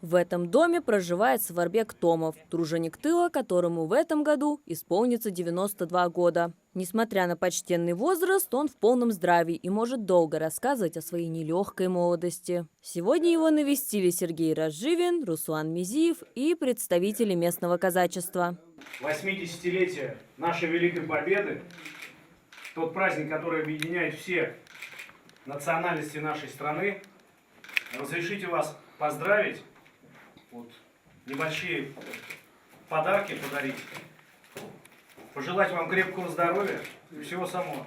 В этом доме проживает Саварбек Томов, труженик тыла, которому в этом году исполнится 92 года. Несмотря на почтенный возраст, он в полном здравии и может долго рассказывать о своей нелегкой молодости. Сегодня его навестили Сергей Разживин, Руслан Мизиев и представители местного казачества. 80-летие нашей Великой Победы, тот праздник, который объединяет все национальности нашей страны. Разрешите вас поздравить, вот, небольшие подарки подарить, пожелать вам крепкого здоровья и всего самого.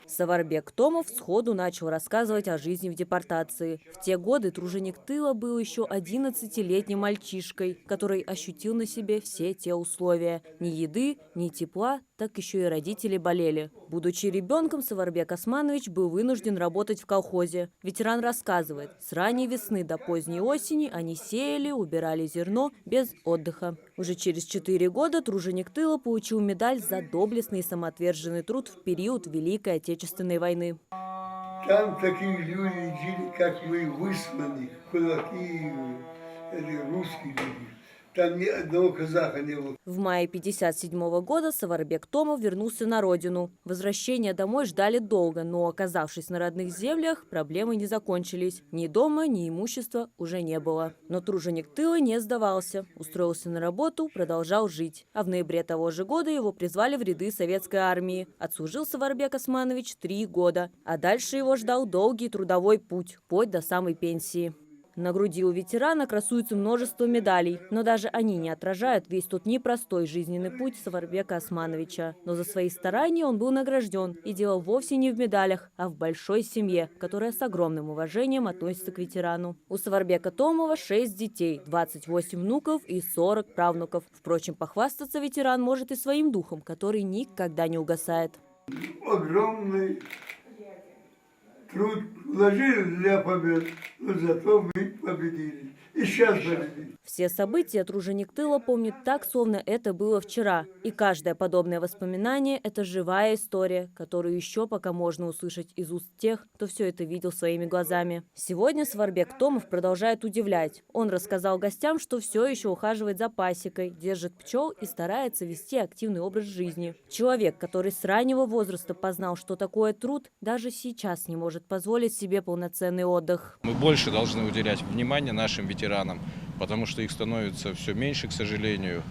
Саварбек Томов сходу начал рассказывать о жизни в депортации. В те годы труженик тыла был еще 11-летним мальчишкой, который ощутил на себе все те условия. Ни еды, ни тепла, так еще и родители болели. Будучи ребенком, Саварбек Османович был вынужден работать в колхозе. Ветеран рассказывает, с ранней весны до поздней осени они сеяли, убирали зерно без отдыха. Уже через 4 года труженик тыла получил медаль за доблестный и самоотверженный труд в период Великой Отечественной войны. Там такие люди жили, как мы, высланы, кулаки, русские люди. Там ни одного казаха не было. В мае 1957 года Саварбек Томов вернулся на родину. Возвращение домой ждали долго, но, оказавшись на родных землях, проблемы не закончились. Ни дома, ни имущества уже не было. Но труженик тыла не сдавался. Устроился на работу, продолжал жить. А в ноябре того же года его призвали в ряды советской армии. Отслужил Саварбек Османович 3 года. А дальше его ждал долгий трудовой путь, вплоть до самой пенсии. На груди у ветерана красуется множество медалей, но даже они не отражают весь тот непростой жизненный путь Саварбека Османовича. Но за свои старания он был награжден, и дело вовсе не в медалях, а в большой семье, которая с огромным уважением относится к ветерану. У Саварбека Томова 6 детей, 28 внуков и 40 правнуков. Впрочем, похвастаться ветеран может и своим духом, который никогда не угасает. Огромный труд вложили для побед, но зато мы победили. И сейчас победим. Все события труженик тыла помнит так, словно это было вчера. И каждое подобное воспоминание – это живая история, которую еще пока можно услышать из уст тех, кто все это видел своими глазами. Сегодня Саварбек Томов продолжает удивлять. Он рассказал гостям, что все еще ухаживает за пасекой, держит пчел и старается вести активный образ жизни. Человек, который с раннего возраста познал, что такое труд, даже сейчас не может позволить себе полноценный отдых. Мы больше должны уделять внимание нашим ветеранам, потому что их становится все меньше, к сожалению.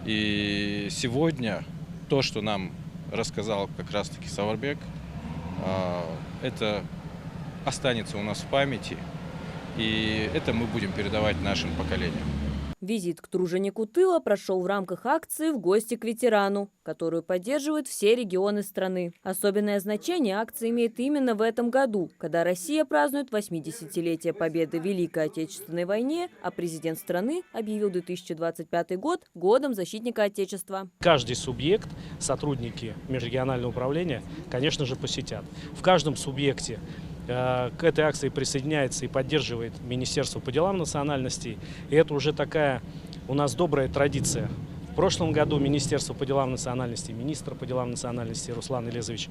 И сегодня то, что нам рассказал как раз-таки Саварбек, это останется у нас в памяти, и это мы будем передавать нашим поколениям. Визит к труженику тыла прошел в рамках акции «В гости к ветерану», которую поддерживают все регионы страны. Особенное значение акция имеет именно в этом году, когда Россия празднует 80-летие победы в Великой Отечественной войне, а президент страны объявил 2025 год годом защитника Отечества. Каждый субъект, сотрудники межрегионального управления, конечно же, посетят. В каждом субъекте к этой акции присоединяется и поддерживает Министерство по делам национальностей. И это уже такая у нас добрая традиция. В прошлом году Министерство по делам национальностей, министр по делам национальностей Руслан Элезович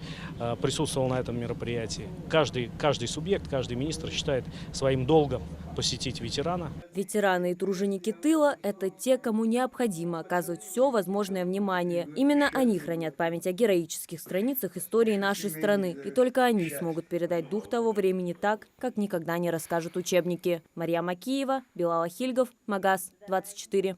присутствовал на этом мероприятии. Каждый субъект, каждый министр считает своим долгом посетить ветерана. Ветераны и труженики тыла – это те, кому необходимо оказывать все возможное внимание. Именно они хранят память о героических страницах истории нашей страны. И только они смогут передать дух того времени так, как никогда не расскажут учебники. Мария Макиева, Билал Ахильгов, Магаз, 24.